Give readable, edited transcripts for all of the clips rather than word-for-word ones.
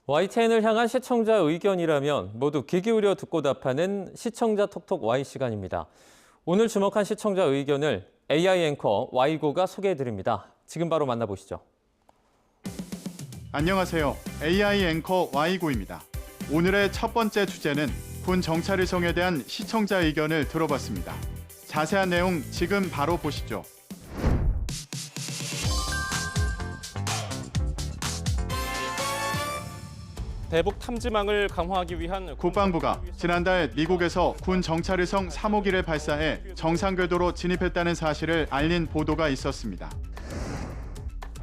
YTN을 향한 시청자 의견이라면 모두 귀 기울여 듣고 답하는 시청자 톡톡 Y 시간입니다. 오늘 주목한 시청자 의견을 AI 앵커 Y고가 소개해드립니다. 지금 바로 만나보시죠. 안녕하세요. AI 앵커 Y고입니다. 오늘의 첫 번째 주제는 군 정찰의성에 대한 시청자 의견을 들어봤습니다. 자세한 내용 지금 바로 보시죠. 대북 탐지망을 강화하기 위한 국방부가 지난달 미국에서 군 정찰의성 3호기를 발사해 정상 궤도로 진입했다는 사실을 알린 보도가 있었습니다.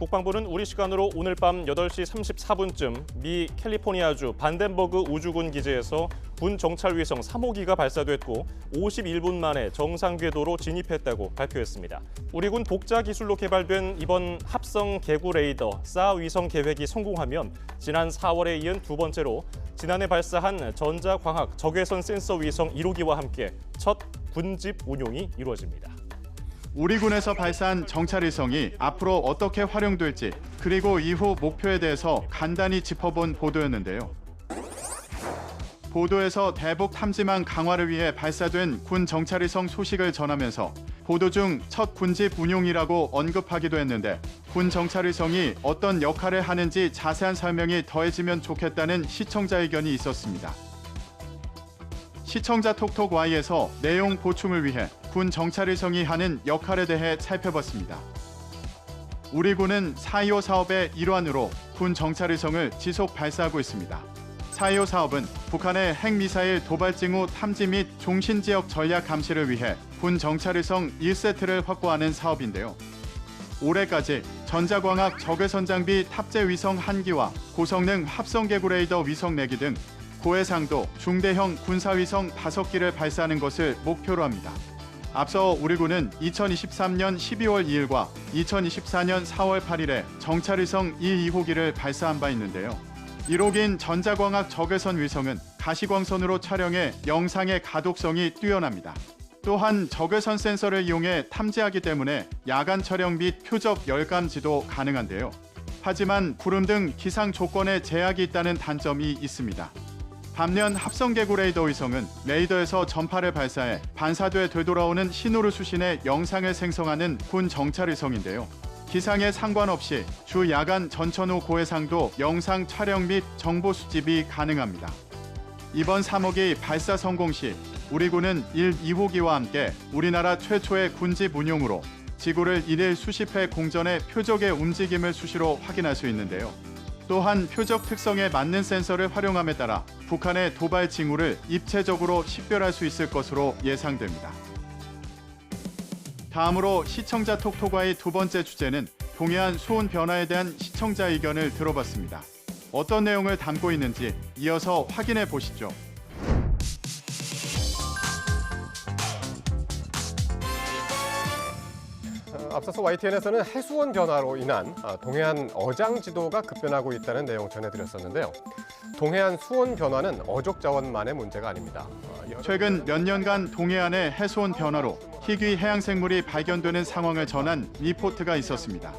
국방부는 우리 시간으로 오늘 밤 8시 34분쯤 미 캘리포니아주 반덴버그 우주군 기지에서 군 정찰 위성 3호기가 발사됐고 51분 만에 정상 궤도로 진입했다고 발표했습니다. 우리 군 독자 기술로 개발된 이번 합성 개구 레이더 사 위성 계획이 성공하면 지난 4월에 이은 두 번째로 지난해 발사한 전자광학 적외선 센서 위성 1호기와 함께 첫 군집 운용이 이루어집니다. 우리 군에서 발사한 정찰의성이 앞으로 어떻게 활용될지 그리고 이후 목표에 대해서 간단히 짚어본 보도였는데요. 보도에서 대북 탐지망 강화를 위해 발사된 군 정찰의성 소식을 전하면서 보도 중 첫 군집 운용이라고 언급하기도 했는데 군 정찰의성이 어떤 역할을 하는지 자세한 설명이 더해지면 좋겠다는 시청자 의견이 있었습니다. 시청자 톡톡 Y에서 내용 보충을 위해 군 정찰의성이 하는 역할에 대해 살펴봤습니다. 우리 군은 4.25 사업의 일환으로 군 정찰의성을 지속 발사하고 있습니다. 4.25 사업은 북한의 핵미사일 도발 징후 탐지 및 종신지역 전략 감시를 위해 군 정찰의성 1세트를 확보하는 사업인데요. 올해까지 전자광학 적외선 장비 탑재 위성 1기와 고성능 합성개구 레이더 위성 4기 등 고해상도 중대형 군사위성 5기를 발사하는 것을 목표로 합니다. 앞서 우리 군은 2023년 12월 2일과 2024년 4월 8일에 정찰위성 1, 2호기를 발사한 바 있는데요. 1호기인 전자광학 적외선 위성은 가시광선으로 촬영해 영상의 가독성이 뛰어납니다. 또한 적외선 센서를 이용해 탐지하기 때문에 야간 촬영 및 표적 열감지도 가능한데요. 하지만 구름 등 기상 조건에 제약이 있다는 단점이 있습니다. 반면 합성개구 레이더 위성은 레이더에서 전파를 발사해 반사돼 되돌아오는 신호를 수신해 영상을 생성하는 군 정찰위성인데요. 기상에 상관없이 주 야간 전천후 고해상도 영상 촬영 및 정보 수집이 가능합니다. 이번 3호기 발사 성공 시 우리 군은 1, 2호기와 함께 우리나라 최초의 군집 운용으로 지구를 일일 수십 회 공전해 표적의 움직임을 수시로 확인할 수 있는데요. 또한 표적 특성에 맞는 센서를 활용함에 따라 북한의 도발 징후를 입체적으로 식별할 수 있을 것으로 예상됩니다. 다음으로 시청자 톡톡과의 두 번째 주제는 동해안 수온 변화에 대한 시청자 의견을 들어봤습니다. 어떤 내용을 담고 있는지 이어서 확인해 보시죠. 앞서서 YTN에서는 해수온 변화로 인한 동해안 어장 지도가 급변하고 있다는 내용 전해드렸었는데요. 동해안 수온 변화는 어족 자원만의 문제가 아닙니다. 최근 몇 년간 동해안의 해수온 변화로 희귀 해양 생물이 발견되는 상황을 전한 리포트가 있었습니다.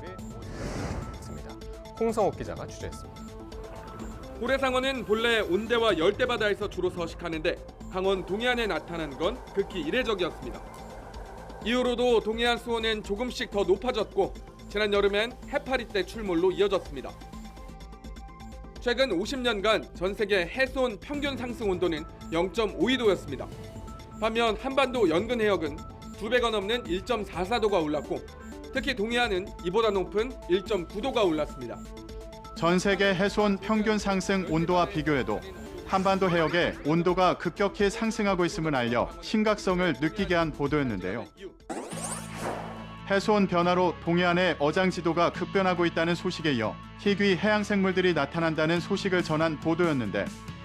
홍성욱 기자가 취재했습니다. 고래상어는 본래 온대와 열대바다에서 주로 서식하는데 강원 동해안에 나타난 건 극히 이례적이었습니다. 이후로도 동해안 수온은 조금씩 더 높아졌고 지난 여름엔 해파리 때 출몰로 이어졌습니다. 최근 50년간 전 세계 해수온 평균 상승 온도는 0.52도였습니다. 반면 한반도 연근 해역은 2배가 넘는 1.44도가 올랐고 특히 동해안은 이보다 높은 1.9도가 올랐습니다. 전 세계 해수온 평균 상승 온도와 비교해도 한반도 해역의 온도가 급격히 상승하고 있음을 알려 심각성을 느끼게 한 보도였는데요. 해수온 변화로 동해안의 어장 지도가 급변하고 있다는 소식에 이어 희귀 해양 생물들이 나타난다는 소식을 전한 보도였는데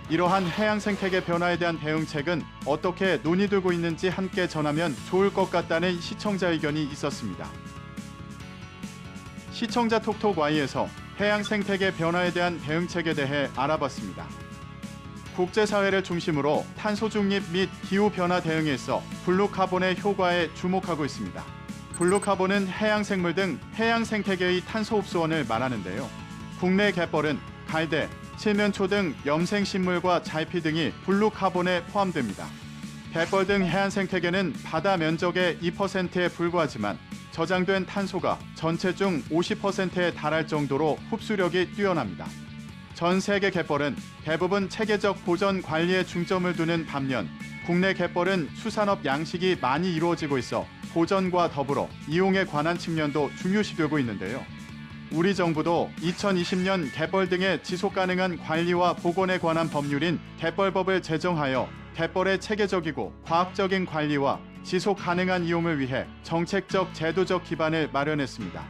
이러한 해양 생태계 변화에 대한 대응책은 어떻게 논의되고 있는지 함께 전하면 좋을 것 같다는 시청자 의견이 있었습니다. 시청자 톡톡 Y에서 해양 생태계 변화에 대한 대응책에 대해 알아봤습니다. 국제사회를 중심으로 탄소 중립 및 기후변화 대응에 있어 블루카본의 효과에 주목하고 있습니다. 블루카본은 해양생물 등 해양 생태계의 탄소 흡수원을 말하는데요. 국내 갯벌은 갈대, 칠면초 등 염생식물과 잘피 등이 블루카본에 포함됩니다. 갯벌 등 해안 생태계는 바다 면적의 2%에 불과하지만 저장된 탄소가 전체 중 50%에 달할 정도로 흡수력이 뛰어납니다. 전 세계 갯벌은 대부분 체계적 보전 관리에 중점을 두는 반면 국내 갯벌은 수산업 양식이 많이 이루어지고 있어 보전과 더불어 이용에 관한 측면도 중요시되고 있는데요. 우리 정부도 2020년 갯벌 등의 지속 가능한 관리와 복원에 관한 법률인 갯벌법을 제정하여 갯벌의 체계적이고 과학적인 관리와 지속 가능한 이용을 위해 정책적 제도적 기반을 마련했습니다.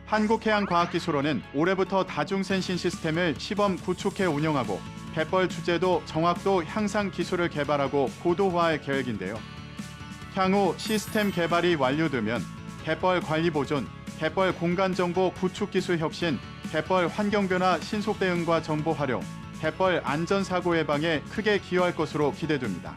한국해양과학기술원은 올해부터 다중센싱 시스템을 시범 구축해 운영하고 갯벌 주제도 정확도 향상 기술을 개발하고 고도화할 계획인데요. 향후 시스템 개발이 완료되면 갯벌 관리 보존, 갯벌 공간정보 구축 기술 혁신, 갯벌 환경변화 신속 대응과 정보 활용, 갯벌 안전사고 예방에 크게 기여할 것으로 기대됩니다.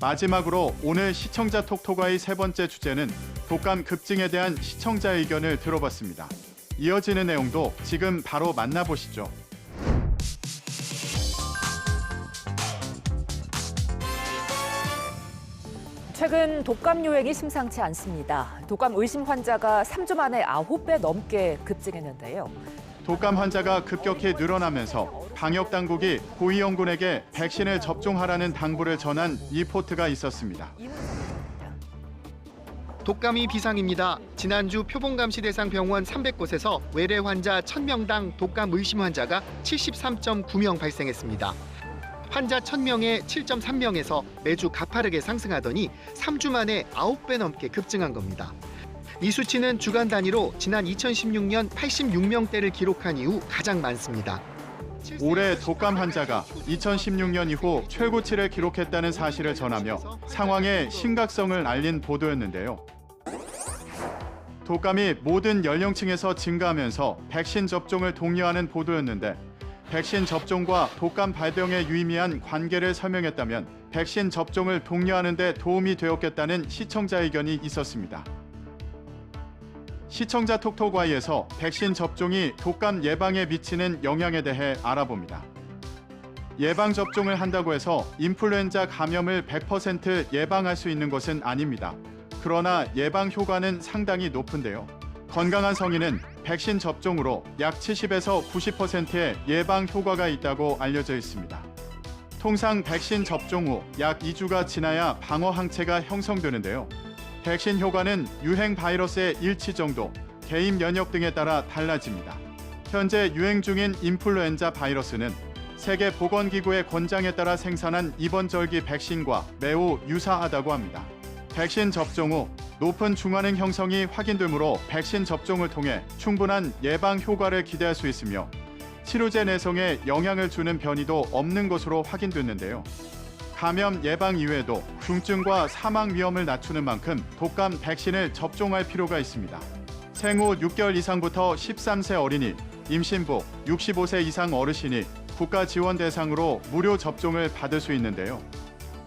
마지막으로 오늘 시청자 톡톡아의 세 번째 주제는 독감 급증에 대한 시청자 의견을 들어봤습니다. 이어지는 내용도 지금 바로 만나보시죠. 최근 독감 유행이 심상치 않습니다. 독감 의심 환자가 3주 만에 9배 넘게 급증했는데요. 독감 환자가 급격히 늘어나면서 방역당국이 고위험군에게 백신을 접종하라는 당부를 전한 리포트가 있었습니다. 독감이 비상입니다. 지난주 표본감시 대상 병원 300곳에서 외래 환자 1000명당 독감 의심 환자가 73.9명 발생했습니다. 환자 1000명에 7.3명에서 매주 가파르게 상승하더니 3주 만에 9배 넘게 급증한 겁니다. 이 수치는 주간 단위로 지난 2016년 86명대를 기록한 이후 가장 많습니다. 올해 독감 환자가 2016년 이후 최고치를 기록했다는 사실을 전하며 상황의 심각성을 알린 보도였는데요. 독감이 모든 연령층에서 증가하면서 백신 접종을 독려하는 보도였는데 백신 접종과 독감 발병에 유의미한 관계를 설명했다면 백신 접종을 독려하는 데 도움이 되었겠다는 시청자 의견이 있었습니다. 시청자 톡톡아이에서 백신 접종이 독감 예방에 미치는 영향에 대해 알아봅니다. 예방 접종을 한다고 해서 인플루엔자 감염을 100% 예방할 수 있는 것은 아닙니다. 그러나 예방 효과는 상당히 높은데요. 건강한 성인은 백신 접종으로 약 70에서 90%의 예방 효과가 있다고 알려져 있습니다. 통상 백신 접종 후 약 2주가 지나야 방어 항체가 형성되는데요. 백신 효과는 유행 바이러스의 일치 정도, 개인 면역 등에 따라 달라집니다. 현재 유행 중인 인플루엔자 바이러스는 세계보건기구의 권장에 따라 생산한 이번 절기 백신과 매우 유사하다고 합니다. 백신 접종 후 높은 중환행 형성이 확인되므로 백신 접종을 통해 충분한 예방 효과를 기대할 수 있으며 치료제 내성에 영향을 주는 변이도 없는 것으로 확인됐는데요. 감염 예방 이외에도 중증과 사망 위험을 낮추는 만큼 독감 백신을 접종할 필요가 있습니다. 생후 6개월 이상부터 13세 어린이, 임신부, 65세 이상 어르신이 국가 지원 대상으로 무료 접종을 받을 수 있는데요.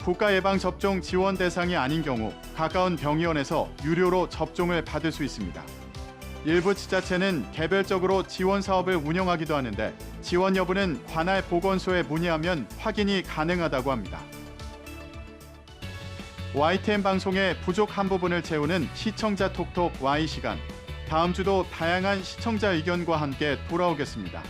국가 예방 접종 지원 대상이 아닌 경우 가까운 병의원에서 유료로 접종을 받을 수 있습니다. 일부 지자체는 개별적으로 지원 사업을 운영하기도 하는데 지원 여부는 관할 보건소에 문의하면 확인이 가능하다고 합니다. YTN 방송의 부족한 부분을 채우는 시청자 톡톡 Y 시간. 다음 주도 다양한 시청자 의견과 함께 돌아오겠습니다.